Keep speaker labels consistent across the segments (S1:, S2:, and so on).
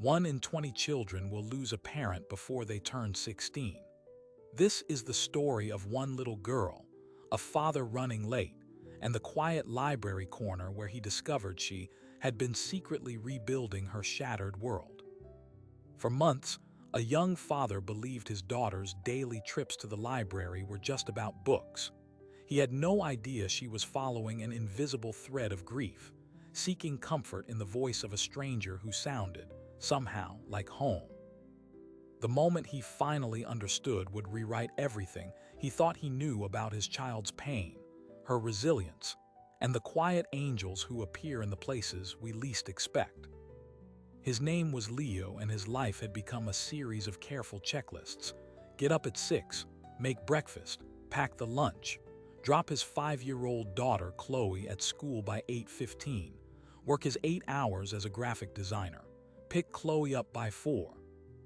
S1: 1 in 20 children will lose a parent before they turn 16. This is the story of one little girl, a father running late, and the quiet library corner where he discovered she had been secretly rebuilding her shattered world. For months, a young father believed his daughter's daily trips to the library were just about books. He had no idea she was following an invisible thread of grief, seeking comfort in the voice of a stranger who sounded, somehow, like home. The moment he finally understood would rewrite everything he thought he knew about his child's pain, her resilience, and the quiet angels who appear in the places we least expect. His name was Leo, and his life had become a series of careful checklists. Get up at 6, make breakfast, pack the lunch, drop his 5-year-old daughter Chloe at school by 8:15, work his 8 hours as a graphic designer, pick Chloe up by 4.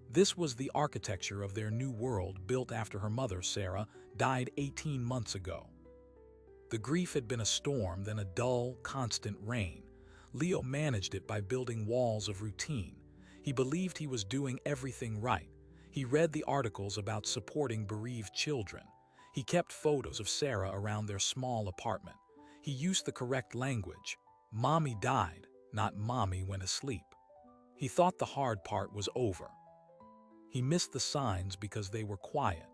S1: This was the architecture of their new world built after her mother, Sarah, died 18 months ago. The grief had been a storm, then a dull, constant rain. Leo managed it by building walls of routine. He believed he was doing everything right. He read the articles about supporting bereaved children. He kept photos of Sarah around their small apartment. He used the correct language. Mommy died, not mommy went asleep. He thought the hard part was over. He missed the signs because they were quiet.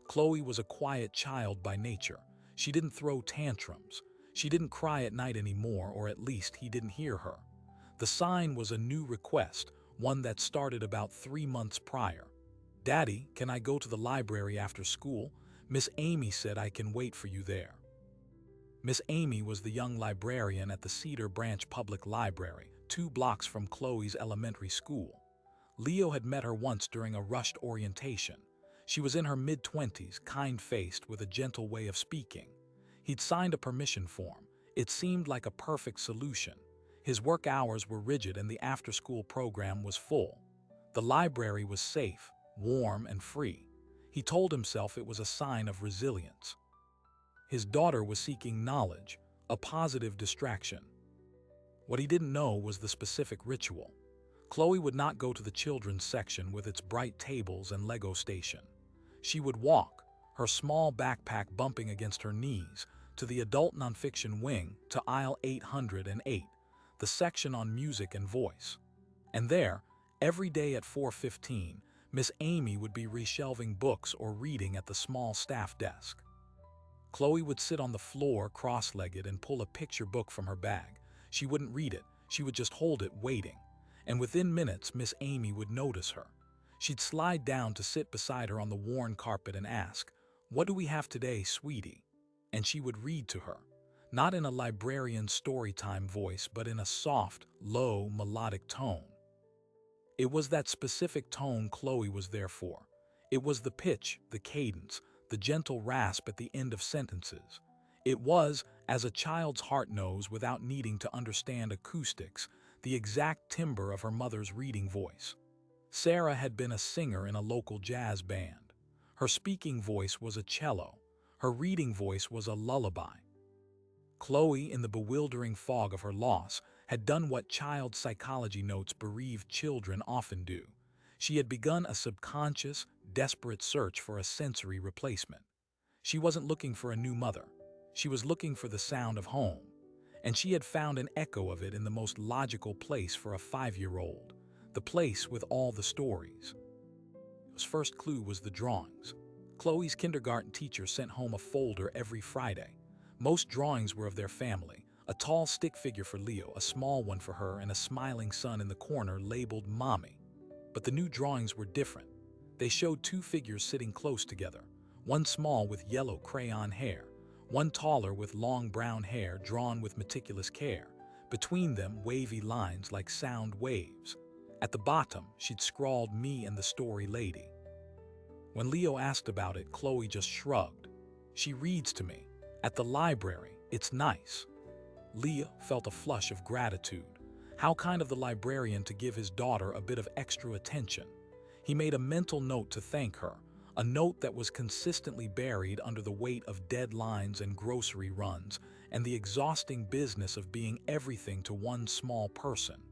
S1: Chloe was a quiet child by nature. She didn't throw tantrums. She didn't cry at night anymore, or at least he didn't hear her. The sign was a new request, one that started about 3 months prior. "Daddy, can I go to the library after school? Miss Amy said I can wait for you there." Miss Amy was the young librarian at the Cedar Branch Public Library, 2 blocks from Chloe's elementary school. Leo had met her once during a rushed orientation. She was in her mid-20s, kind-faced, with a gentle way of speaking. He'd signed a permission form. It seemed like a perfect solution. His work hours were rigid and the after-school program was full. The library was safe, warm, and free. He told himself it was a sign of resilience. His daughter was seeking knowledge, a positive distraction. What he didn't know was the specific ritual. Chloe would not go to the children's section with its bright tables and Lego station. She would walk, her small backpack bumping against her knees, to the adult nonfiction wing, to aisle 808, the section on music and voice. And there, every day at 4:15, Miss Amy would be reshelving books or reading at the small staff desk. Chloe would sit on the floor cross-legged and pull a picture book from her bag. She wouldn't read it, she would just hold it waiting. And within minutes, Miss Amy would notice her. She'd slide down to sit beside her on the worn carpet and ask, "What do we have today, sweetie?" And she would read to her, not in a librarian storytime voice, but in a soft, low, melodic tone. It was that specific tone Chloe was there for. It was the pitch, the cadence, the gentle rasp at the end of sentences. It was, as a child's heart knows without needing to understand acoustics, the exact timbre of her mother's reading voice. Sarah had been a singer in a local jazz band. Her speaking voice was a cello. Her reading voice was a lullaby. Chloe, in the bewildering fog of her loss, had done what child psychology notes bereaved children often do. She had begun a subconscious, desperate search for a sensory replacement. She wasn't looking for a new mother. She was looking for the sound of home. And she had found an echo of it in the most logical place for a 5-year-old, the place with all the stories. His first clue was the drawings. Chloe's kindergarten teacher sent home a folder every Friday. Most drawings were of their family, a tall stick figure for Leo, a small one for her, and a smiling son in the corner labeled Mommy. But the new drawings were different. They showed 2 figures sitting close together, one small with yellow crayon hair, one taller with long brown hair drawn with meticulous care. Between them, wavy lines like sound waves. At the bottom, she'd scrawled "Me and the Story Lady." When Leo asked about it, Chloe just shrugged. "She reads to me. At the library, it's nice." Leo felt a flush of gratitude. How kind of the librarian to give his daughter a bit of extra attention. He made a mental note to thank her, a note that was consistently buried under the weight of deadlines and grocery runs and the exhausting business of being everything to one small person.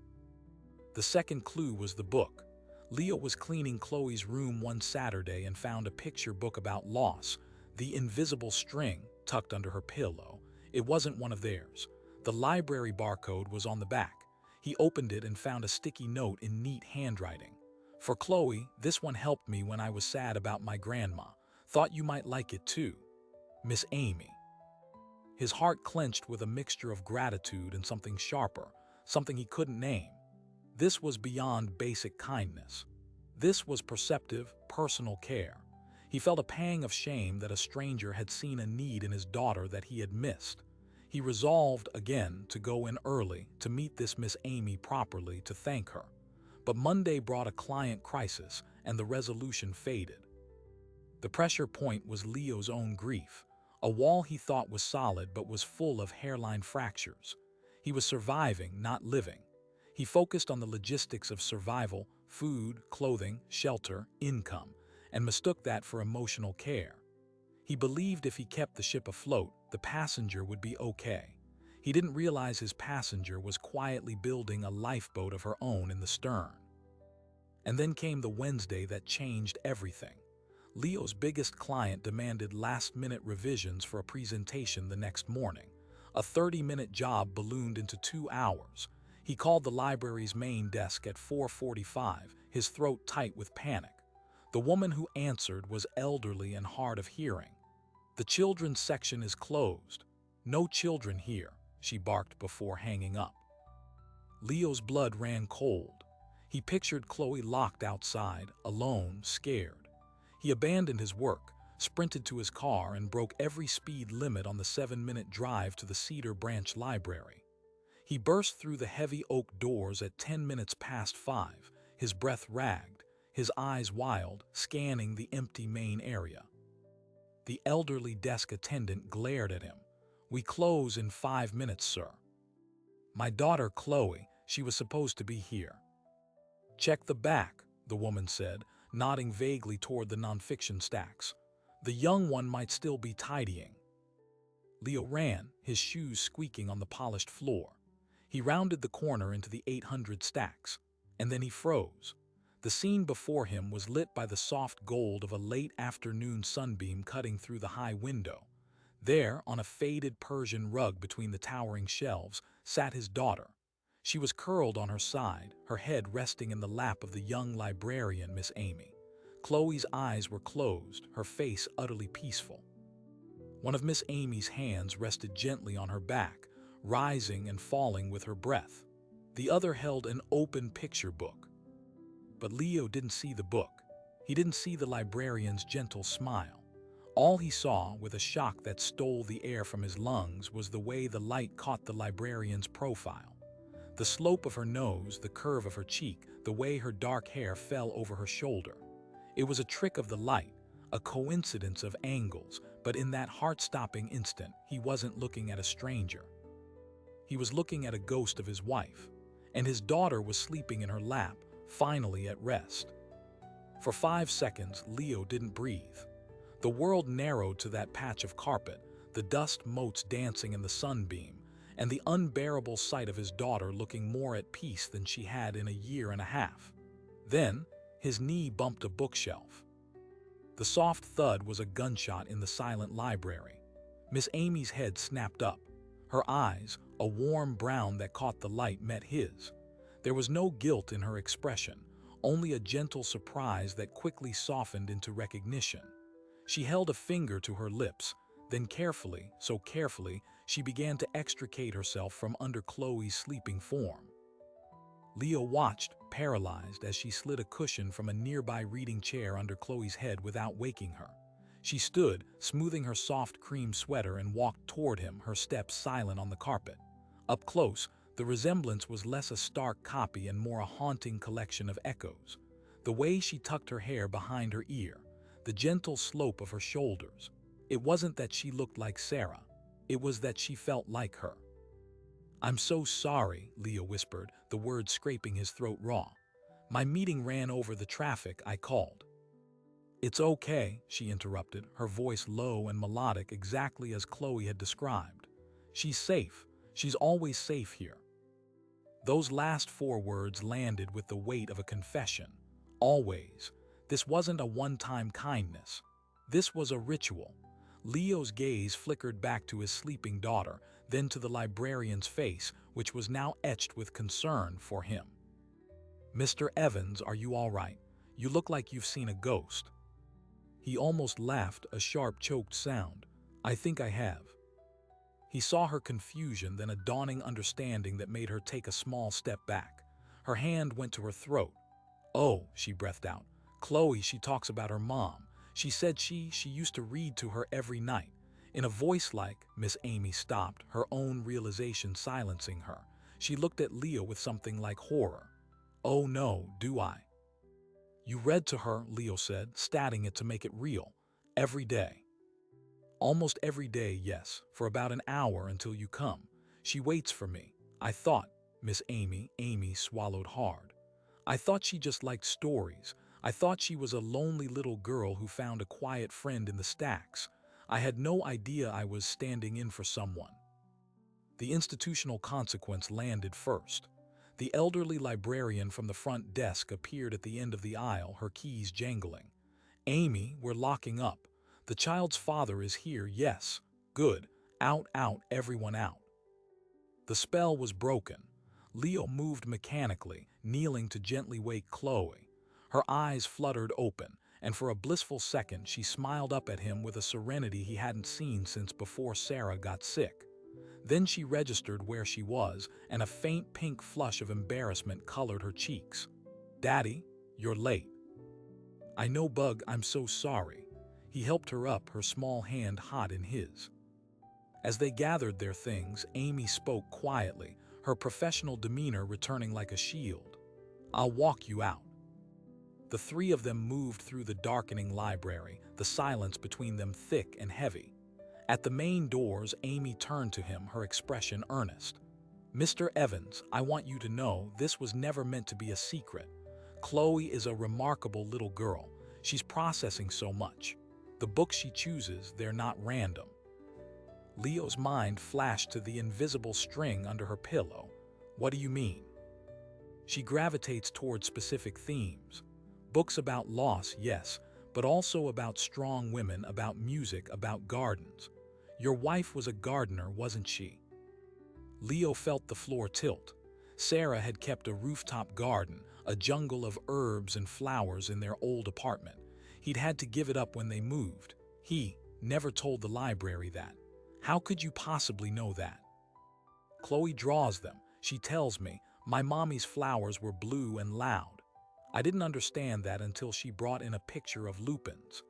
S1: The second clue was the book. Leo was cleaning Chloe's room one Saturday and found a picture book about loss, the invisible string tucked under her pillow. It wasn't one of theirs. The library barcode was on the back. He opened it and found a sticky note in neat handwriting. "For Chloe, this one helped me when I was sad about my grandma. Thought you might like it too. Miss Amy." His heart clenched with a mixture of gratitude and something sharper, something he couldn't name. This was beyond basic kindness. This was perceptive, personal care. He felt a pang of shame that a stranger had seen a need in his daughter that he had missed. He resolved again to go in early to meet this Miss Amy properly to thank her. But Monday brought a client crisis and the resolution faded. The pressure point was Leo's own grief. A wall he thought was solid but was full of hairline fractures. He was surviving, not living. He focused on the logistics of survival, food, clothing, shelter, income, and mistook that for emotional care. He believed if he kept the ship afloat, the passenger would be okay. He didn't realize his passenger was quietly building a lifeboat of her own in the stern. And then came the Wednesday that changed everything. Leo's biggest client demanded last-minute revisions for a presentation the next morning. A 30-minute job ballooned into 2 hours. He called the library's main desk at 4:45, his throat tight with panic. The woman who answered was elderly and hard of hearing. "The children's section is closed. No children here," she barked before hanging up. Leo's blood ran cold. He pictured Chloe locked outside, alone, scared. He abandoned his work, sprinted to his car, and broke every speed limit on the 7-minute drive to the Cedar Branch Library. He burst through the heavy oak doors at 10 minutes past 5, his breath ragged, his eyes wild, scanning the empty main area. The elderly desk attendant glared at him. "We close in 5 minutes, sir." "My daughter Chloe, she was supposed to be here." "Check the back," the woman said, nodding vaguely toward the nonfiction stacks. "The young one might still be tidying." Leo ran, his shoes squeaking on the polished floor. He rounded the corner into the 800 stacks, and then he froze. The scene before him was lit by the soft gold of a late afternoon sunbeam cutting through the high window. There, on a faded Persian rug between the towering shelves, sat his daughter. She was curled on her side, her head resting in the lap of the young librarian, Miss Amy. Chloe's eyes were closed, her face utterly peaceful. One of Miss Amy's hands rested gently on her back, rising and falling with her breath. The other held an open picture book. But Leo didn't see the book. He didn't see the librarian's gentle smile. All he saw, with a shock that stole the air from his lungs, was the way the light caught the librarian's profile. The slope of her nose, the curve of her cheek, the way her dark hair fell over her shoulder. It was a trick of the light, a coincidence of angles, but in that heart-stopping instant, he wasn't looking at a stranger. He was looking at a ghost of his wife, and his daughter was sleeping in her lap, finally at rest. For 5 seconds, Leo didn't breathe. The world narrowed to that patch of carpet, the dust motes dancing in the sunbeam, and the unbearable sight of his daughter looking more at peace than she had in a year and a half. Then, his knee bumped a bookshelf. The soft thud was a gunshot in the silent library. Miss Amy's head snapped up. Her eyes, a warm brown that caught the light, met his. There was no guilt in her expression, only a gentle surprise that quickly softened into recognition. She held a finger to her lips, then carefully, so carefully, she began to extricate herself from under Chloe's sleeping form. Leo watched, paralyzed, as she slid a cushion from a nearby reading chair under Chloe's head without waking her. She stood, smoothing her soft cream sweater, and walked toward him, her steps silent on the carpet. Up close, the resemblance was less a stark copy and more a haunting collection of echoes. The way she tucked her hair behind her ear, the gentle slope of her shoulders. It wasn't that she looked like Sarah. It was that she felt like her. "I'm so sorry," Leo whispered, the words scraping his throat raw. "My meeting ran over the traffic. I called." "It's okay," she interrupted, her voice low and melodic, exactly as Chloe had described. "She's safe. She's always safe here." Those last four words landed with the weight of a confession. Always. This wasn't a one-time kindness. This was a ritual. Leo's gaze flickered back to his sleeping daughter, then to the librarian's face, which was now etched with concern for him. "Mr. Evans, are you all right? You look like you've seen a ghost." He almost laughed, a sharp, choked sound. "I think I have." He saw her confusion, then a dawning understanding that made her take a small step back. Her hand went to her throat. "Oh," she breathed out. "Chloe, she talks about her mom. She said she used to read to her every night." In a voice like, Miss Amy stopped, her own realization silencing her. She looked at Leo with something like horror. "Oh no, do I?" "You read to her," Leo said, statting it to make it real. "Every day." "Almost every day, yes, for about an hour until you come. She waits for me. I thought," Miss Amy swallowed hard. "I thought she just liked stories. I thought she was a lonely little girl who found a quiet friend in the stacks. I had no idea I was standing in for someone." The institutional consequence landed first. The elderly librarian from the front desk appeared at the end of the aisle, her keys jangling. "Amy, we're locking up. The child's father is here, yes. Good. Out, everyone out." The spell was broken. Leo moved mechanically, kneeling to gently wake Chloe. Her eyes fluttered open, and for a blissful second she smiled up at him with a serenity he hadn't seen since before Sarah got sick. Then she registered where she was, and a faint pink flush of embarrassment colored her cheeks. "Daddy, you're late." "I know, Bug, I'm so sorry." He helped her up, her small hand hot in his. As they gathered their things, Amy spoke quietly, her professional demeanor returning like a shield. "I'll walk you out." The three of them moved through the darkening library, the silence between them thick and heavy. At the main doors, Amy turned to him, her expression earnest. "Mr. Evans, I want you to know this was never meant to be a secret. Chloe is a remarkable little girl. She's processing so much. The books she chooses, they're not random." Leo's mind flashed to the invisible string under her pillow. "What do you mean?" "She gravitates toward specific themes. Books about loss, yes, but also about strong women, about music, about gardens. Your wife was a gardener, wasn't she?" Leo felt the floor tilt. Sarah had kept a rooftop garden, a jungle of herbs and flowers in their old apartment. He'd had to give it up when they moved. He never told the library that. "How could you possibly know that?" "Chloe draws them. She tells me. My mommy's flowers were blue and loud. I didn't understand that until she brought in a picture of lupins."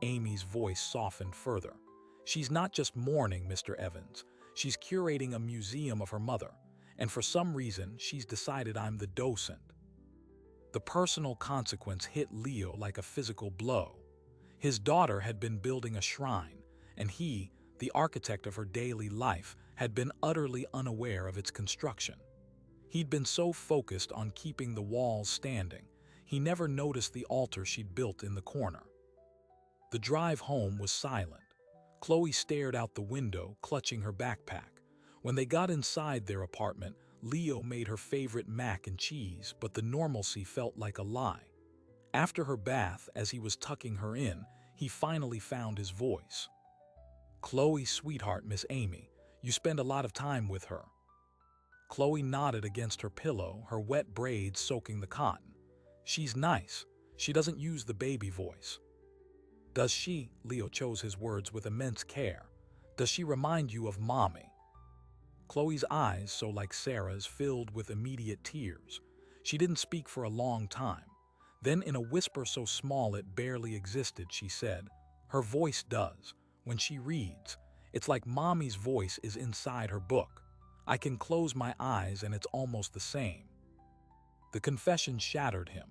S1: Amy's voice softened further. "She's not just mourning, Mr. Evans. She's curating a museum of her mother. And for some reason, she's decided I'm the docent." The personal consequence hit Leo like a physical blow. His daughter had been building a shrine, and he, the architect of her daily life, had been utterly unaware of its construction. He'd been so focused on keeping the walls standing, he never noticed the altar she'd built in the corner. The drive home was silent. Chloe stared out the window, clutching her backpack. When they got inside their apartment, Leo made her favorite mac and cheese, but the normalcy felt like a lie. After her bath, as he was tucking her in, he finally found his voice. "Chloe, sweetheart, Miss Amy, you spend a lot of time with her." Chloe nodded against her pillow, her wet braids soaking the cotton. "She's nice. She doesn't use the baby voice." "Does she?" Leo chose his words with immense care. "Does she remind you of Mommy?" Chloe's eyes, so like Sarah's, filled with immediate tears. She didn't speak for a long time. Then, in a whisper so small it barely existed, she said, "Her voice does. When she reads, it's like Mommy's voice is inside her book. I can close my eyes and it's almost the same." The confession shattered him.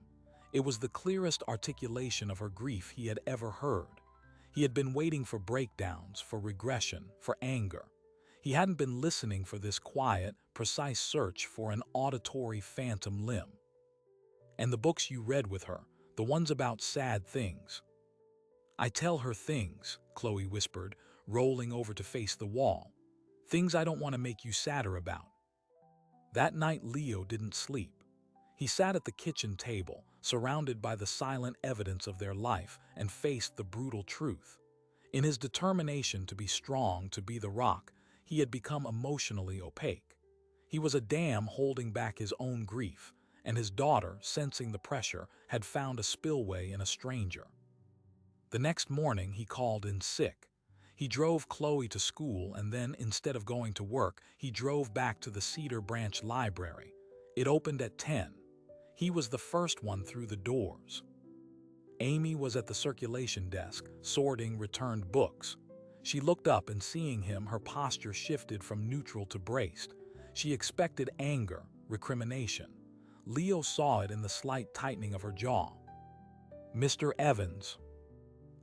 S1: It was the clearest articulation of her grief he had ever heard. He had been waiting for breakdowns, for regression, for anger. He hadn't been listening for this quiet, precise search for an auditory phantom limb. "And the books you read with her, the ones about sad things." "I tell her things," Chloe whispered, rolling over to face the wall. "Things I don't want to make you sadder about." That night, Leo didn't sleep. He sat at the kitchen table, surrounded by the silent evidence of their life, and faced the brutal truth. In his determination to be strong, to be the rock, he had become emotionally opaque. He was a dam holding back his own grief, and his daughter, sensing the pressure, had found a spillway in a stranger. The next morning, he called in sick. He drove Chloe to school, and then, instead of going to work, he drove back to the Cedar Branch Library. It opened at 10. He was the first one through the doors. Amy was at the circulation desk, sorting returned books. She looked up, and seeing him, her posture shifted from neutral to braced. She expected anger, recrimination. Leo saw it in the slight tightening of her jaw. "Mr. Evans."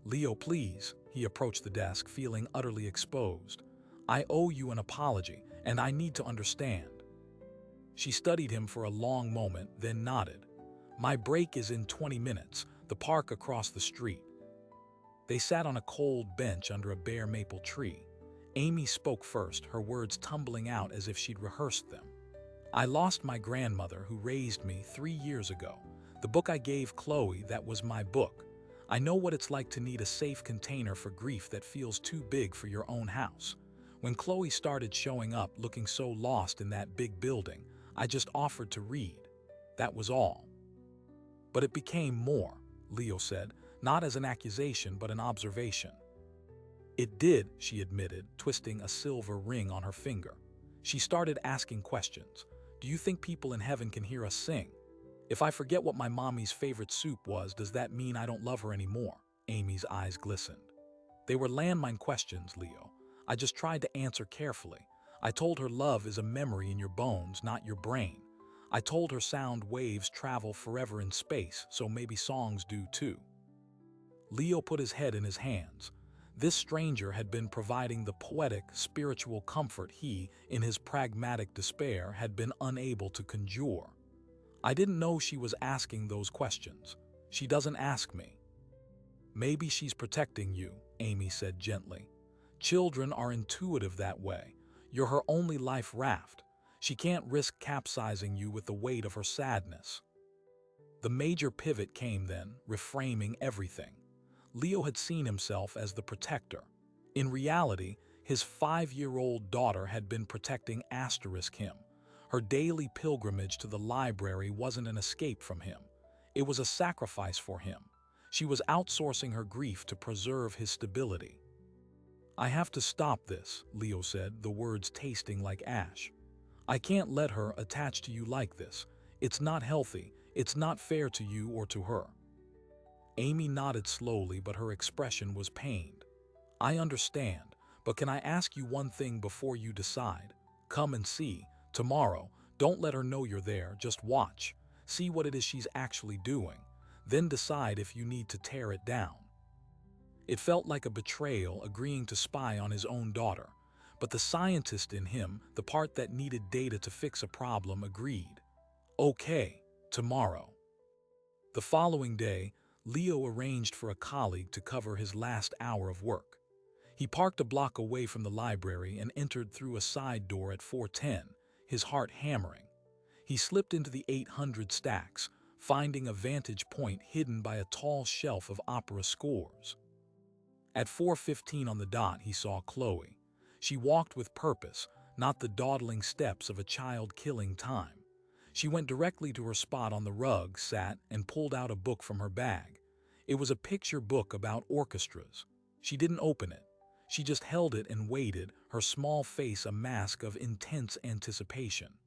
S1: "Leo, please." He approached the desk, feeling utterly exposed. "I owe you an apology, and I need to understand." She studied him for a long moment, then nodded. "My break is in 20 minutes, the park across the street." They sat on a cold bench under a bare maple tree. Amy spoke first, her words tumbling out as if she'd rehearsed them. "I lost my grandmother who raised me 3 years ago. The book I gave Chloe, that was my book. I know what it's like to need a safe container for grief that feels too big for your own house. When Chloe started showing up looking so lost in that big building, I just offered to read. That was all." "But it became more," Leo said, not as an accusation but an observation. "It did," she admitted, twisting a silver ring on her finger. She started asking questions. "Do you think people in heaven can hear us sing? If I forget what my mommy's favorite soup was, does that mean I don't love her anymore?" Amy's eyes glistened. "They were landmine questions, Leo. I just tried to answer carefully. I told her love is a memory in your bones, not your brain. I told her sound waves travel forever in space, so maybe songs do too." Leo put his head in his hands. This stranger had been providing the poetic, spiritual comfort he, in his pragmatic despair, had been unable to conjure. "I didn't know she was asking those questions. She doesn't ask me." "Maybe she's protecting you," Amy said gently. "Children are intuitive that way. You're her only life raft. She can't risk capsizing you with the weight of her sadness." The major pivot came then, reframing everything. Leo had seen himself as the protector. In reality, his 5-year-old daughter had been protecting him. Her daily pilgrimage to the library wasn't an escape from him. It was a sacrifice for him. She was outsourcing her grief to preserve his stability. "I have to stop this," Leo said, the words tasting like ash. "I can't let her attach to you like this. It's not healthy. It's not fair to you or to her." Amy nodded slowly, but her expression was pained. "I understand, but can I ask you one thing before you decide? Come and see. Tomorrow, don't let her know you're there, just watch. See what it is she's actually doing. Then decide if you need to tear it down." It felt like a betrayal, agreeing to spy on his own daughter. But the scientist in him, the part that needed data to fix a problem, agreed. "Okay, tomorrow." The following day, Leo arranged for a colleague to cover his last hour of work. He parked a block away from the library and entered through a side door at 4:10, his heart hammering. He slipped into the 800 stacks, finding a vantage point hidden by a tall shelf of opera scores. At 4:15 on the dot, he saw Chloe. She walked with purpose, not the dawdling steps of a child killing time. She went directly to her spot on the rug, sat, and pulled out a book from her bag. It was a picture book about orchestras. She didn't open it. She just held it and waited, her small face a mask of intense anticipation.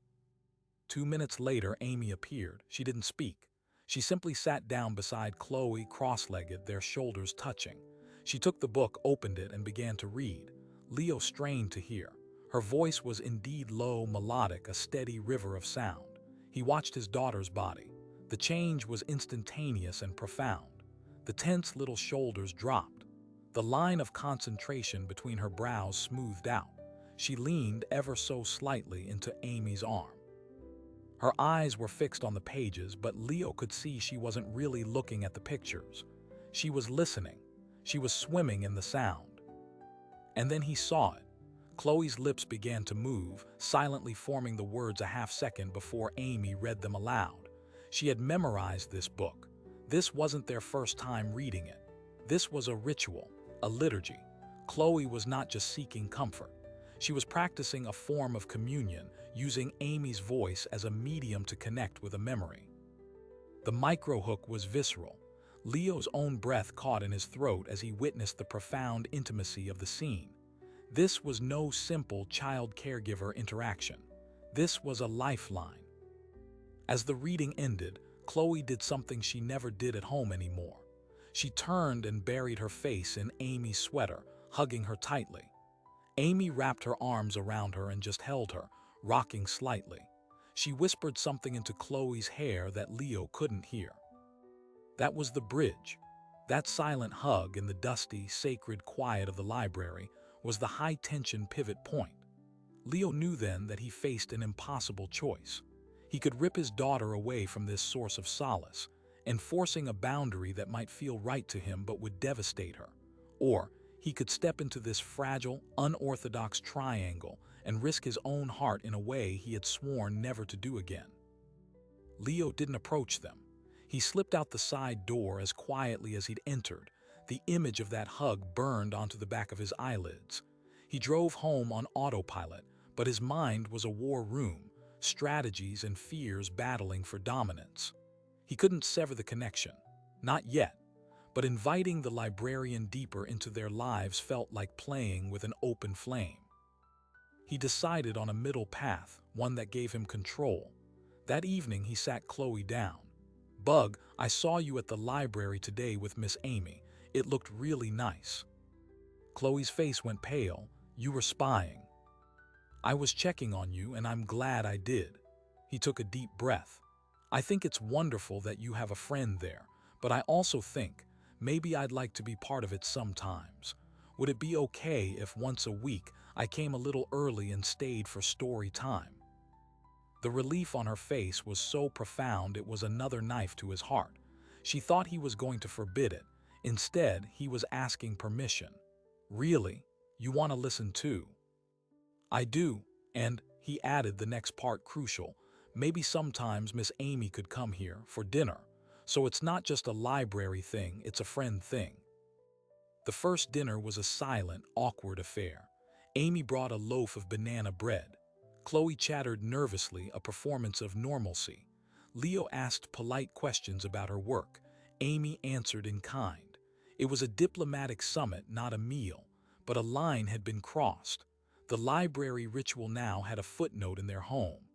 S1: 2 minutes later, Amy appeared. She didn't speak. She simply sat down beside Chloe, cross-legged, their shoulders touching. She took the book, opened it, and began to read. Leo strained to hear. Her voice was indeed low, melodic, a steady river of sound. He watched his daughter's body. The change was instantaneous and profound. The tense little shoulders dropped. The line of concentration between her brows smoothed out. She leaned ever so slightly into Amy's arm. Her eyes were fixed on the pages, but Leo could see she wasn't really looking at the pictures. She was listening. She was swimming in the sound. And then he saw it. Chloe's lips began to move, silently forming the words a half-second before Amy read them aloud. She had memorized this book. This wasn't their first time reading it. This was a ritual, a liturgy. Chloe was not just seeking comfort. She was practicing a form of communion, using Amy's voice as a medium to connect with a memory. The micro-hook was visceral. Leo's own breath caught in his throat as he witnessed the profound intimacy of the scene. This was no simple child-caregiver interaction. This was a lifeline. As the reading ended, Chloe did something she never did at home anymore. She turned and buried her face in Amy's sweater, hugging her tightly. Amy wrapped her arms around her and just held her, rocking slightly. She whispered something into Chloe's hair that Leo couldn't hear. That was the bridge. That silent hug in the dusty, sacred quiet of the library was the high-tension pivot point. Leo knew then that he faced an impossible choice. He could rip his daughter away from this source of solace, enforcing a boundary that might feel right to him but would devastate her. Or he could step into this fragile, unorthodox triangle and risk his own heart in a way he had sworn never to do again. Leo didn't approach them. He slipped out the side door as quietly as he'd entered. The image of that hug burned onto the back of his eyelids. He drove home on autopilot, but his mind was a war room, strategies and fears battling for dominance. He couldn't sever the connection. Not yet. But inviting the librarian deeper into their lives felt like playing with an open flame. He decided on a middle path, one that gave him control. That evening he sat Chloe down. "Bug, I saw you at the library today with Miss Amy. It looked really nice." Chloe's face went pale. "You were spying." "I was checking on you, and I'm glad I did." He took a deep breath. "I think it's wonderful that you have a friend there, but I also think maybe I'd like to be part of it sometimes. Would it be okay if once a week I came a little early and stayed for story time?" The relief on her face was so profound it was another knife to his heart. She thought he was going to forbid it. Instead, he was asking permission. "Really? You want to listen too?" "I do," and he added the next part crucial. "Maybe sometimes Miss Amy could come here for dinner. So it's not just a library thing, it's a friend thing." The first dinner was a silent, awkward affair. Amy brought a loaf of banana bread. Chloe chattered nervously, a performance of normalcy. Leo asked polite questions about her work. Amy answered in kind. It was a diplomatic summit, not a meal, but a line had been crossed. The library ritual now had a footnote in their home.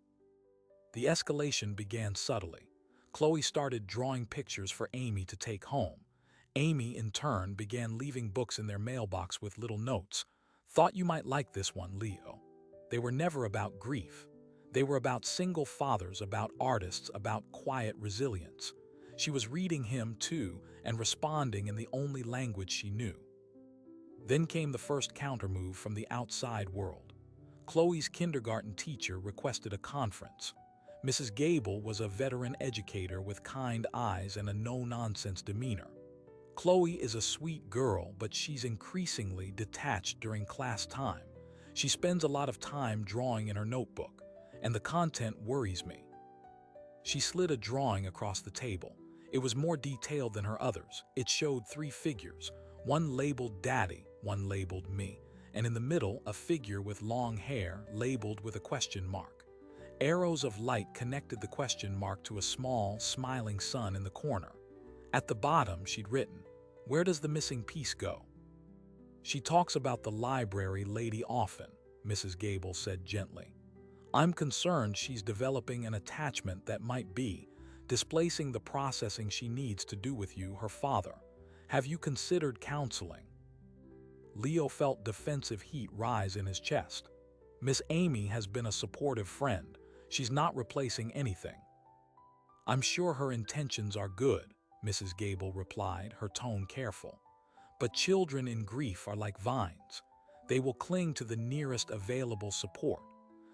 S1: The escalation began subtly. Chloe started drawing pictures for Amy to take home. Amy, in turn, began leaving books in their mailbox with little notes. "Thought you might like this one, Leo." They were never about grief. They were about single fathers, about artists, about quiet resilience. She was reading him, too, and responding in the only language she knew. Then came the first countermove from the outside world. Chloe's kindergarten teacher requested a conference. Mrs. Gable was a veteran educator with kind eyes and a no-nonsense demeanor. Chloe is a sweet girl, but she's increasingly detached during class time. She spends a lot of time drawing in her notebook, and the content worries me. She slid a drawing across the table. It was more detailed than her others. It showed 3 figures, one labeled Daddy, one labeled Me, and in the middle a figure with long hair labeled with a question mark. Arrows of light connected the question mark to a small, smiling sun in the corner. At the bottom she'd written, "Where does the missing piece go?" "She talks about the library lady often," Mrs. Gable said gently. "I'm concerned she's developing an attachment that might be displacing the processing she needs to do with you, her father. Have you considered counseling?" Leo felt defensive heat rise in his chest. Miss Amy has been a supportive friend. She's not replacing anything. "I'm sure her intentions are good," Mrs. Gable replied, her tone careful. "But children in grief are like vines. They will cling to the nearest available support.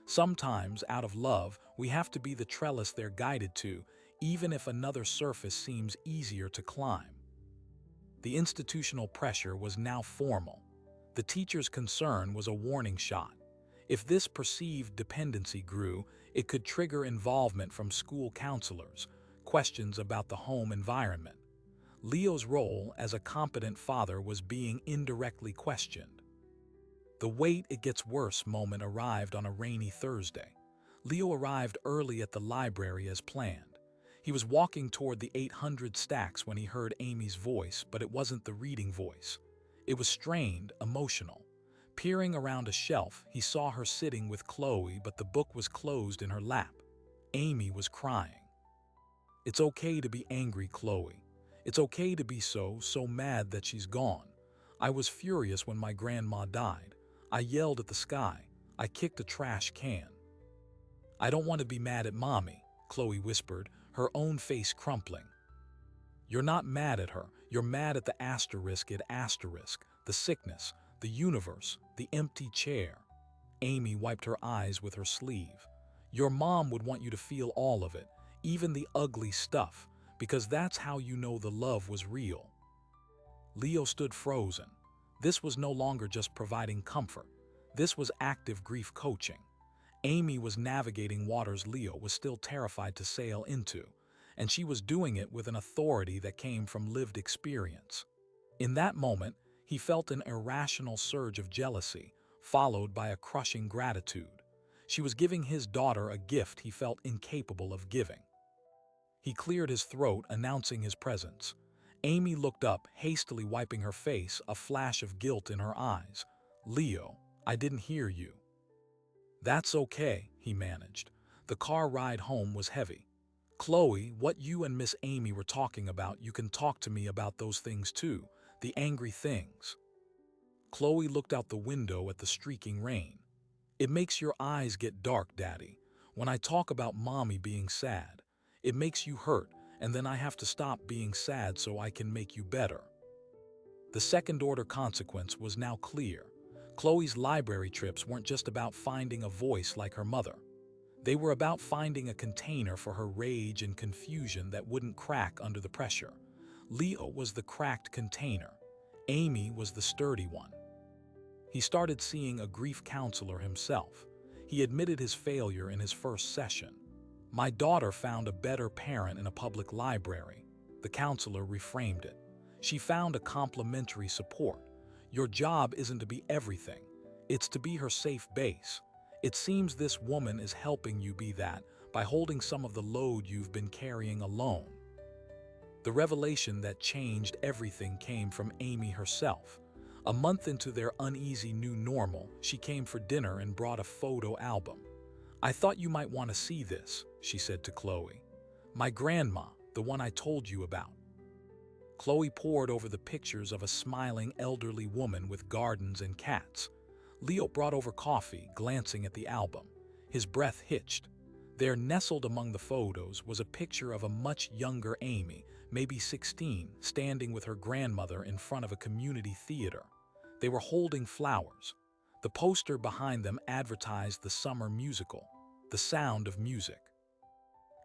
S1: Sometimes, out of love, we have to be the trellis they're guided to, even if another surface seems easier to climb." The institutional pressure was now formal. The teacher's concern was a warning shot. If this perceived dependency grew, it could trigger involvement from school counselors, questions about the home environment. Leo's role as a competent father was being indirectly questioned. The wait it gets worse moment arrived on a rainy Thursday. Leo arrived early at the library as planned. He was walking toward the 800 stacks when he heard Amy's voice, but it wasn't the reading voice. It was strained, emotional. Peering around a shelf, he saw her sitting with Chloe, but the book was closed in her lap. Amy was crying. "It's okay to be angry, Chloe. It's okay to be so mad that she's gone. I was furious when my grandma died. I yelled at the sky. I kicked a trash can." "I don't want to be mad at Mommy," Chloe whispered, her own face crumpling. "You're not mad at her. You're mad at the asterisk, the sickness, the universe, the empty chair." Amy wiped her eyes with her sleeve. "Your mom would want you to feel all of it, even the ugly stuff, because that's how you know the love was real." Leo stood frozen. This was no longer just providing comfort. This was active grief coaching. Amy was navigating waters Leo was still terrified to sail into, and she was doing it with an authority that came from lived experience. In that moment, he felt an irrational surge of jealousy, followed by a crushing gratitude. She was giving his daughter a gift he felt incapable of giving. He cleared his throat, announcing his presence. Amy looked up, hastily wiping her face, a flash of guilt in her eyes. "Leo, I didn't hear you." "That's okay," he managed. The car ride home was heavy. "Chloe, what you and Miss Amy were talking about, you can talk to me about those things too, the angry things." Chloe looked out the window at the streaking rain. "It makes your eyes get dark, Daddy. When I talk about Mommy being sad, it makes you hurt, and then I have to stop being sad so I can make you better." The second-order consequence was now clear. Chloe's library trips weren't just about finding a voice like her mother. They were about finding a container for her rage and confusion that wouldn't crack under the pressure. Leo was the cracked container. Amy was the sturdy one. He started seeing a grief counselor himself. He admitted his failure in his first session. "My daughter found a better parent in a public library." The counselor reframed it. "She found a complementary support. Your job isn't to be everything. It's to be her safe base. It seems this woman is helping you be that by holding some of the load you've been carrying alone." The revelation that changed everything came from Amy herself. A month into their uneasy new normal, she came for dinner and brought a photo album. "I thought you might want to see this," she said to Chloe. "My grandma, the one I told you about." Chloe pored over the pictures of a smiling elderly woman with gardens and cats. Leo brought over coffee, glancing at the album. His breath hitched. There, nestled among the photos, was a picture of a much younger Amy, maybe 16, standing with her grandmother in front of a community theater. They were holding flowers. The poster behind them advertised the summer musical, The Sound of Music.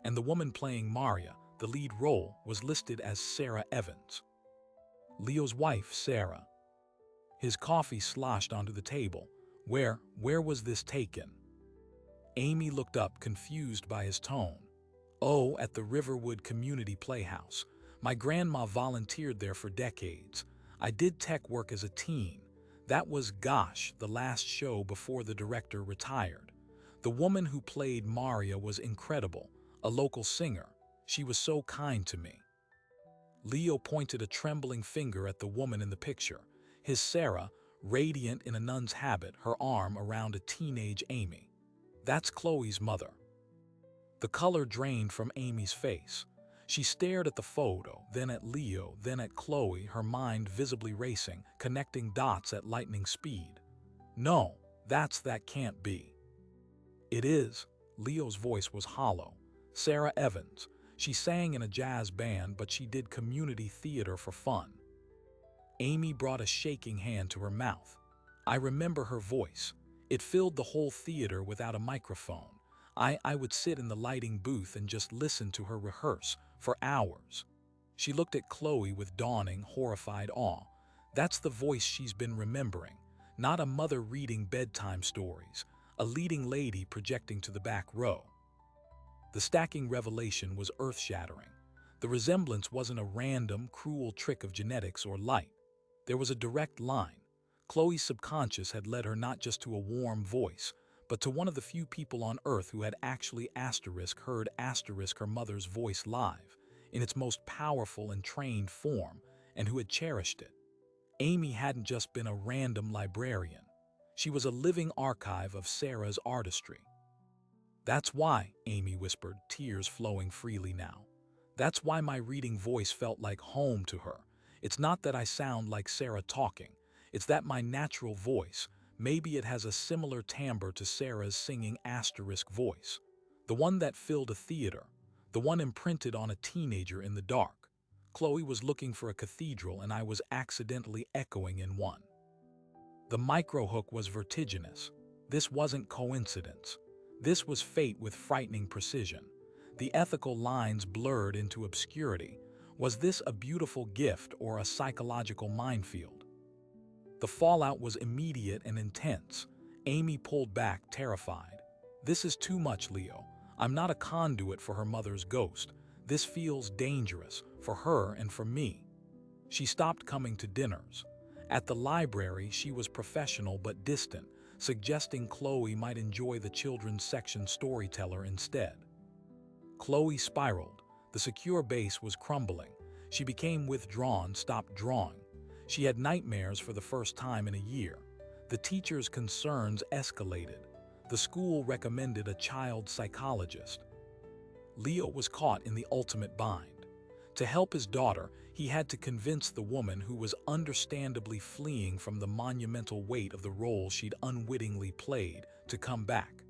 S1: And the woman playing Maria, the lead role, was listed as Sarah Evans. Leo's wife, Sarah. His coffee sloshed onto the table. Where was this taken? Amy looked up, confused by his tone. "Oh, at the Riverwood Community Playhouse. My grandma volunteered there for decades. I did tech work as a teen. That was, gosh, the last show before the director retired. The woman who played Maria was incredible, a local singer. She was so kind to me." Leo pointed a trembling finger at the woman in the picture. His Sarah, radiant in a nun's habit, her arm around a teenage Amy. "That's Chloe's mother." The color drained from Amy's face. She stared at the photo, then at Leo, then at Chloe, her mind visibly racing, connecting dots at lightning speed. "No, that can't be." "It is." Leo's voice was hollow. "Sarah Evans. She sang in a jazz band, but she did community theater for fun." Amy brought a shaking hand to her mouth. "I remember her voice. It filled the whole theater without a microphone. I would sit in the lighting booth and just listen to her rehearse for hours." She looked at Chloe with dawning, horrified awe. That's the voice she's been remembering. Not a mother reading bedtime stories. a leading lady projecting to the back row. The stacking revelation was earth-shattering. The resemblance wasn't a random, cruel trick of genetics or light. There was a direct line. Chloe's subconscious had led her not just to a warm voice, but to one of the few people on Earth who had actually heard her mother's voice live, in its most powerful and trained form, and who had cherished it. Amy hadn't just been a random librarian. She was a living archive of Sarah's artistry. "That's why," Amy whispered, tears flowing freely now. "That's why my reading voice felt like home to her. It's not that I sound like Sarah talking. It's that my natural voice, maybe it has a similar timbre to Sarah's singing voice. The one that filled a theater. The one imprinted on a teenager in the dark. Chloe was looking for a cathedral and I was accidentally echoing in one." The microhook was vertiginous. This wasn't coincidence. This was fate with frightening precision. The ethical lines blurred into obscurity. Was this a beautiful gift or a psychological minefield? The fallout was immediate and intense. Amy pulled back, terrified. "This is too much, Leo. I'm not a conduit for her mother's ghost. This feels dangerous, for her and for me." She stopped coming to dinners. At the library, she was professional but distant, suggesting Chloe might enjoy the children's section storyteller instead. Chloe spiraled. The secure base was crumbling. She became withdrawn, stopped drawing. She had nightmares for the first time in a year. The teacher's concerns escalated. The school recommended a child psychologist. Leo was caught in the ultimate bind. To help his daughter, he had to convince the woman who was understandably fleeing from the monumental weight of the role she'd unwittingly played to come back.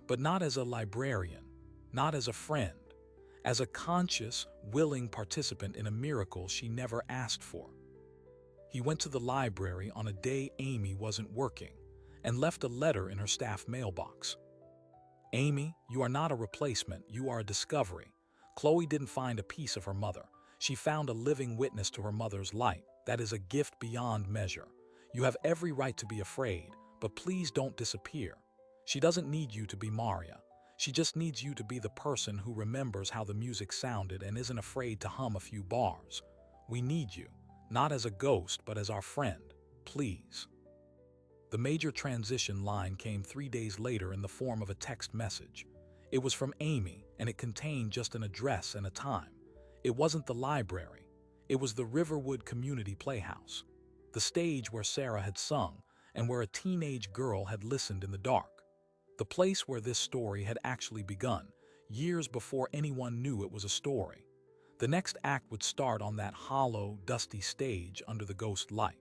S1: But not as a librarian, not as a friend, as a conscious, willing participant in a miracle she never asked for. He went to the library on a day Amy wasn't working and left a letter in her staff mailbox. "Amy, you are not a replacement, you are a discovery. Chloe didn't find a piece of her mother. She found a living witness to her mother's light. That is a gift beyond measure. You have every right to be afraid, but please don't disappear. She doesn't need you to be Maria. She just needs you to be the person who remembers how the music sounded and isn't afraid to hum a few bars. We need you, not as a ghost, but as our friend. Please." The major transition line came 3 days later in the form of a text message. It was from Amy, and it contained just an address and a time. It wasn't the library. It was the Riverwood Community Playhouse, the stage where Sarah had sung and where a teenage girl had listened in the dark. The place where this story had actually begun, years before anyone knew it was a story. The next act would start on that hollow, dusty stage under the ghost light.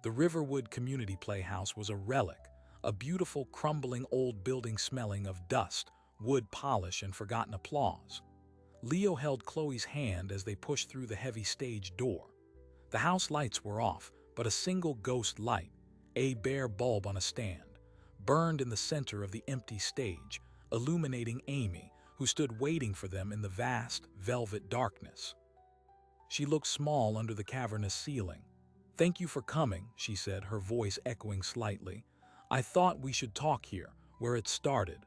S1: The Riverwood Community Playhouse was a relic, a beautiful, crumbling old building smelling of dust, wood polish, and forgotten applause. Leo held Chloe's hand as they pushed through the heavy stage door. The house lights were off, but a single ghost light, a bare bulb on a stand, burned in the center of the empty stage, illuminating Amy, who stood waiting for them in the vast, velvet darkness. She looked small under the cavernous ceiling. "Thank you for coming," she said, her voice echoing slightly. "I thought we should talk here, where it started."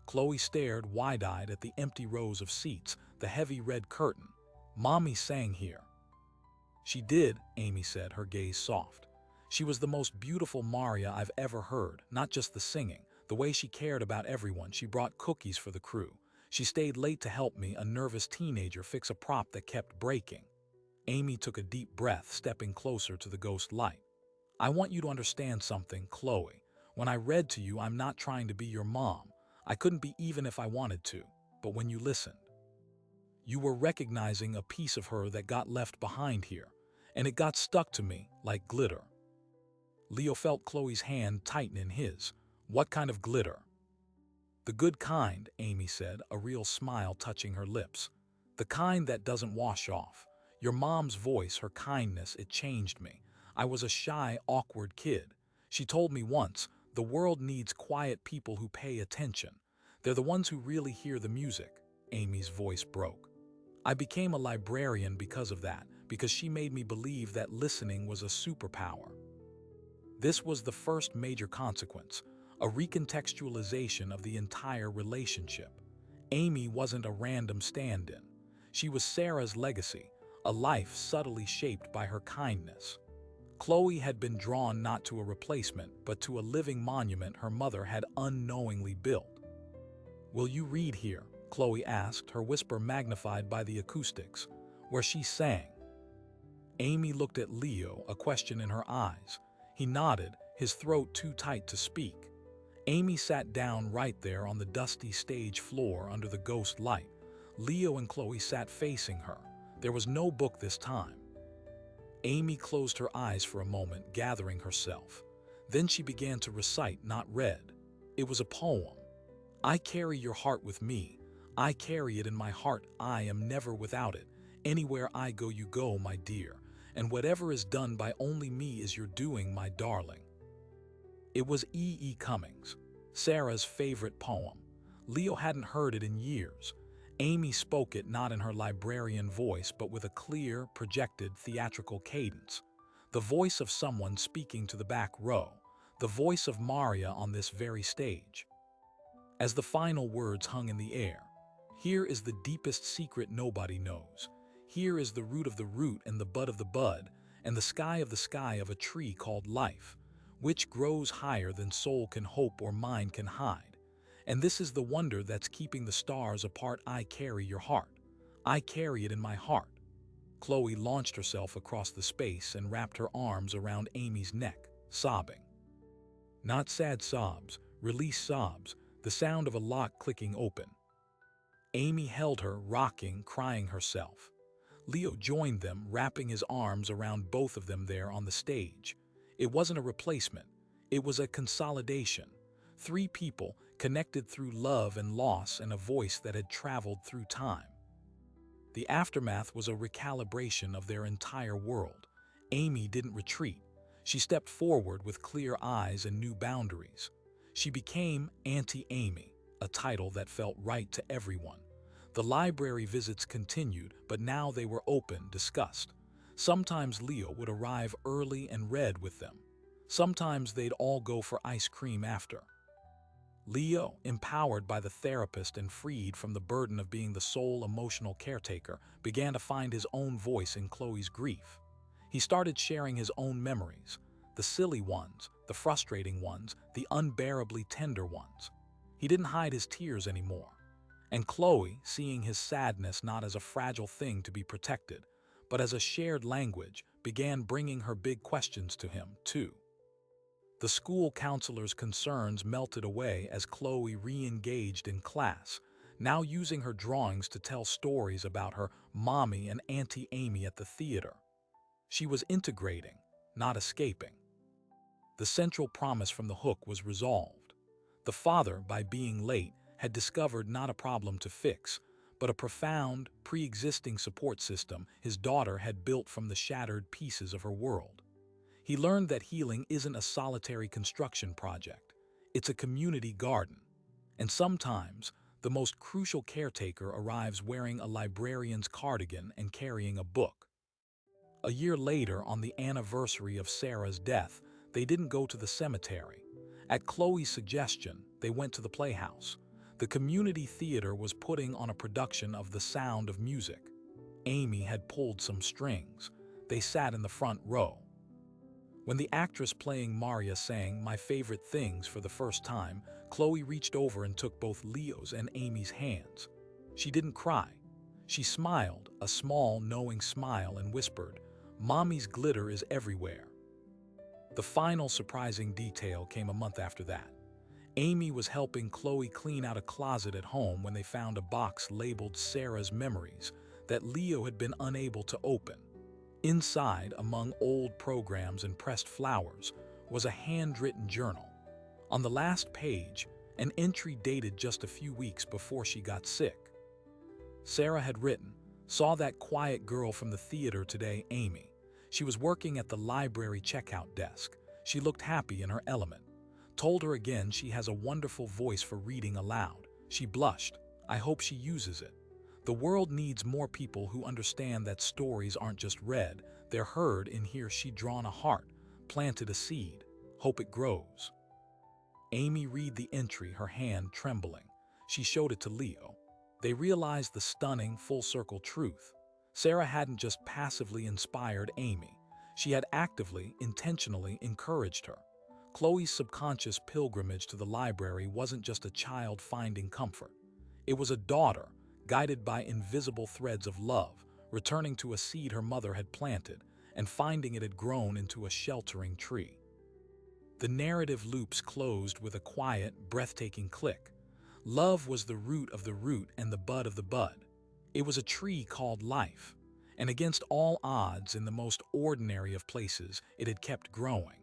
S1: Chloe stared wide-eyed at the empty rows of seats, the heavy red curtain. "Mommy sang here." "She did," Amy said, her gaze soft. "She was the most beautiful Maria I've ever heard, not just the singing, the way she cared about everyone. She brought cookies for the crew. She stayed late to help me, a nervous teenager, fix a prop that kept breaking." Amy took a deep breath, stepping closer to the ghost light. "I want you to understand something, Chloe. When I read to you, I'm not trying to be your mom. I couldn't be even if I wanted to. But when you listened, you were recognizing a piece of her that got left behind here, and it got stuck to me like glitter." Leo felt Chloe's hand tighten in his. "What kind of glitter?" "The good kind," Amy said, a real smile touching her lips. "The kind that doesn't wash off. Your mom's voice, her kindness, it changed me. I was a shy, awkward kid. She told me once, the world needs quiet people who pay attention. They're the ones who really hear the music." Amy's voice broke. "I became a librarian because of that, because she made me believe that listening was a superpower." This was the first major consequence. a recontextualization of the entire relationship. Amy wasn't a random stand-in. She was Sarah's legacy, a life subtly shaped by her kindness. Chloe had been drawn not to a replacement, but to a living monument her mother had unknowingly built. "Will you read here?" Chloe asked, her whisper magnified by the acoustics, where she sang. Amy looked at Leo, a question in her eyes. He nodded, his throat too tight to speak. Amy sat down right there on the dusty stage floor under the ghost light. Leo and Chloe sat facing her. There was no book this time. Amy closed her eyes for a moment, gathering herself. Then she began to recite, not read. It was a poem. "I carry your heart with me. I carry it in my heart. I am never without it. Anywhere I go, you go, my dear. And whatever is done by only me is your doing, my darling." It was E. Cummings, Sarah's favorite poem. Leo hadn't heard it in years. Amy spoke it not in her librarian voice, but with a clear, projected, theatrical cadence. The voice of someone speaking to the back row. The voice of Maria on this very stage. As the final words hung in the air, "Here is the deepest secret nobody knows. Here is the root of the root and the bud of the bud, and the sky of a tree called life, which grows higher than soul can hope or mind can hide. And this is the wonder that's keeping the stars apart. I carry your heart. I carry it in my heart." Chloe launched herself across the space and wrapped her arms around Amy's neck, sobbing. Not sad sobs, released sobs, the sound of a lock clicking open. Amy held her, rocking, crying herself. Leo joined them, wrapping his arms around both of them there on the stage. It wasn't a replacement. It was a consolidation. Three people connected through love and loss and a voice that had traveled through time. The aftermath was a recalibration of their entire world. Amy didn't retreat. She stepped forward with clear eyes and new boundaries. She became Auntie Amy, a title that felt right to everyone. The library visits continued, but now they were open, discussed. Sometimes Leo would arrive early and read with them. Sometimes they'd all go for ice cream after. Leo, empowered by the therapist and freed from the burden of being the sole emotional caretaker, began to find his own voice in Chloe's grief. He started sharing his own memories, the silly ones, the frustrating ones, the unbearably tender ones. He didn't hide his tears anymore. And Chloe, seeing his sadness not as a fragile thing to be protected, but as a shared language, began bringing her big questions to him, too. The school counselor's concerns melted away as Chloe re-engaged in class, now using her drawings to tell stories about her mommy and Auntie Amy at the theater. She was integrating, not escaping. The central promise from the hook was resolved. The father, by being late, had discovered not a problem to fix, but a profound, pre-existing support system his daughter had built from the shattered pieces of her world. He learned that healing isn't a solitary construction project. It's a community garden. And sometimes, the most crucial caretaker arrives wearing a librarian's cardigan and carrying a book. A year later, on the anniversary of Sarah's death, they didn't go to the cemetery. At Chloe's suggestion, they went to the playhouse. The community theater was putting on a production of The Sound of Music. Amy had pulled some strings. They sat in the front row. When the actress playing Maria sang "My Favorite Things" for the first time, Chloe reached over and took both Leo's and Amy's hands. She didn't cry. She smiled, a small, knowing smile, and whispered, "Mommy's glitter is everywhere." The final surprising detail came a month after that. Amy was helping Chloe clean out a closet at home when they found a box labeled Sarah's Memories that Leo had been unable to open. Inside, among old programs and pressed flowers, was a handwritten journal. On the last page, an entry dated just a few weeks before she got sick. Sarah had written, "Saw that quiet girl from the theater today, Amy. She was working at the library checkout desk. She looked happy in her element. Told her again she has a wonderful voice for reading aloud. She blushed. I hope she uses it. The world needs more people who understand that stories aren't just read, they're heard. In here she drawn a heart, planted a seed. Hope it grows." Amy read the entry, her hand trembling. She showed it to Leo. They realized the stunning, full-circle truth. Sarah hadn't just passively inspired Amy. She had actively, intentionally encouraged her. Chloe's subconscious pilgrimage to the library wasn't just a child finding comfort. It was a daughter, guided by invisible threads of love, returning to a seed her mother had planted and finding it had grown into a sheltering tree. The narrative loops closed with a quiet, breathtaking click. Love was the root of the root and the bud of the bud. It was a tree called life, and against all odds, in the most ordinary of places, it had kept growing.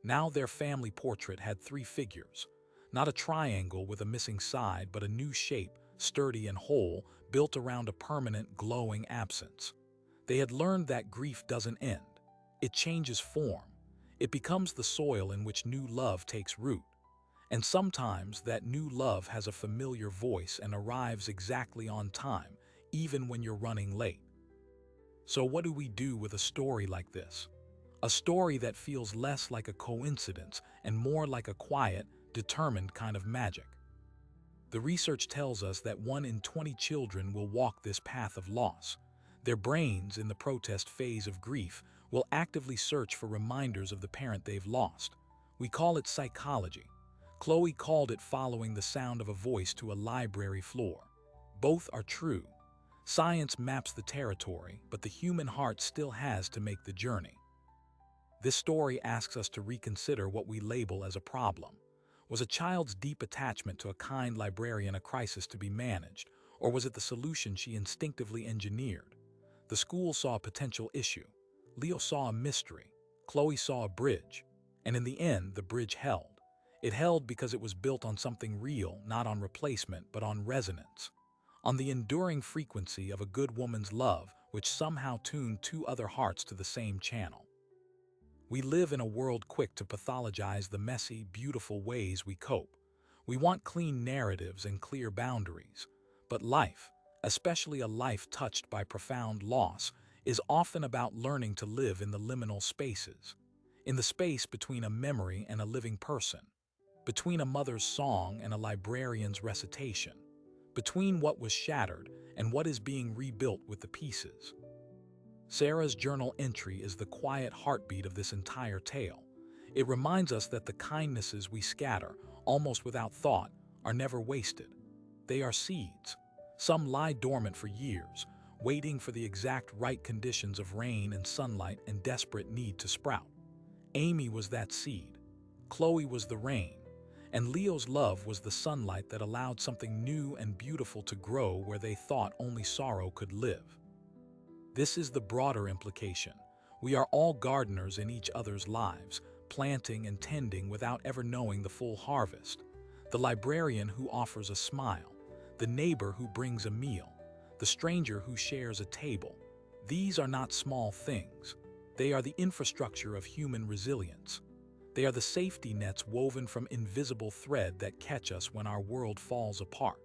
S1: Now their family portrait had three figures, not a triangle with a missing side, but a new shape, sturdy and whole, built around a permanent, glowing absence. They had learned that grief doesn't end. It changes form. It becomes the soil in which new love takes root. And sometimes that new love has a familiar voice and arrives exactly on time, even when you're running late. So what do we do with a story like this? A story that feels less like a coincidence and more like a quiet, determined kind of magic. The research tells us that 1 in 20 children will walk this path of loss. Their brains, in the protest phase of grief, will actively search for reminders of the parent they've lost. We call it psychology. Chloe called it following the sound of a voice to a library floor. Both are true. Science maps the territory, but the human heart still has to make the journey. This story asks us to reconsider what we label as a problem. Was a child's deep attachment to a kind librarian a crisis to be managed, or was it the solution she instinctively engineered? The school saw a potential issue. Leo saw a mystery. Chloe saw a bridge. And in the end, the bridge held. It held because it was built on something real, not on replacement, but on resonance. On the enduring frequency of a good woman's love, which somehow tuned two other hearts to the same channel. We live in a world quick to pathologize the messy, beautiful ways we cope. We want clean narratives and clear boundaries. But life, especially a life touched by profound loss, is often about learning to live in the liminal spaces. In the space between a memory and a living person. Between a mother's song and a librarian's recitation. Between what was shattered and what is being rebuilt with the pieces. Sarah's journal entry is the quiet heartbeat of this entire tale. It reminds us that the kindnesses we scatter, almost without thought, are never wasted. They are seeds. Some lie dormant for years, waiting for the exact right conditions of rain and sunlight and desperate need to sprout. Amy was that seed. Chloe was the rain. And Leo's love was the sunlight that allowed something new and beautiful to grow where they thought only sorrow could live. This is the broader implication. We are all gardeners in each other's lives, planting and tending without ever knowing the full harvest. The librarian who offers a smile, the neighbor who brings a meal, the stranger who shares a table. These are not small things. They are the infrastructure of human resilience. They are the safety nets woven from invisible thread that catch us when our world falls apart.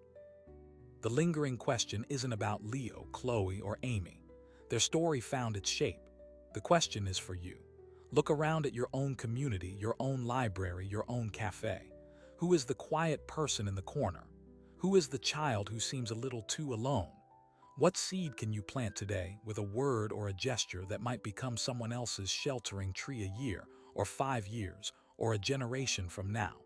S1: The lingering question isn't about Leo, Chloe, or Amy. Their story found its shape. The question is for you. Look around at your own community, your own library, your own cafe. Who is the quiet person in the corner? Who is the child who seems a little too alone? What seed can you plant today with a word or a gesture that might become someone else's sheltering tree a year, or 5 years, or a generation from now?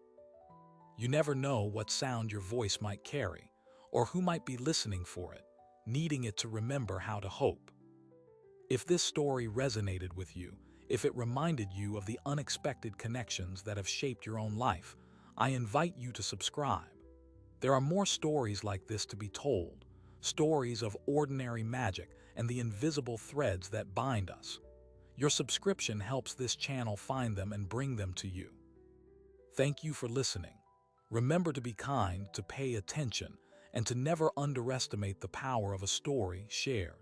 S1: You never know what sound your voice might carry, or who might be listening for it, needing it to remember how to hope. If this story resonated with you, if it reminded you of the unexpected connections that have shaped your own life, I invite you to subscribe. There are more stories like this to be told, stories of ordinary magic and the invisible threads that bind us. Your subscription helps this channel find them and bring them to you. Thank you for listening. Remember to be kind, to pay attention, and to never underestimate the power of a story shared.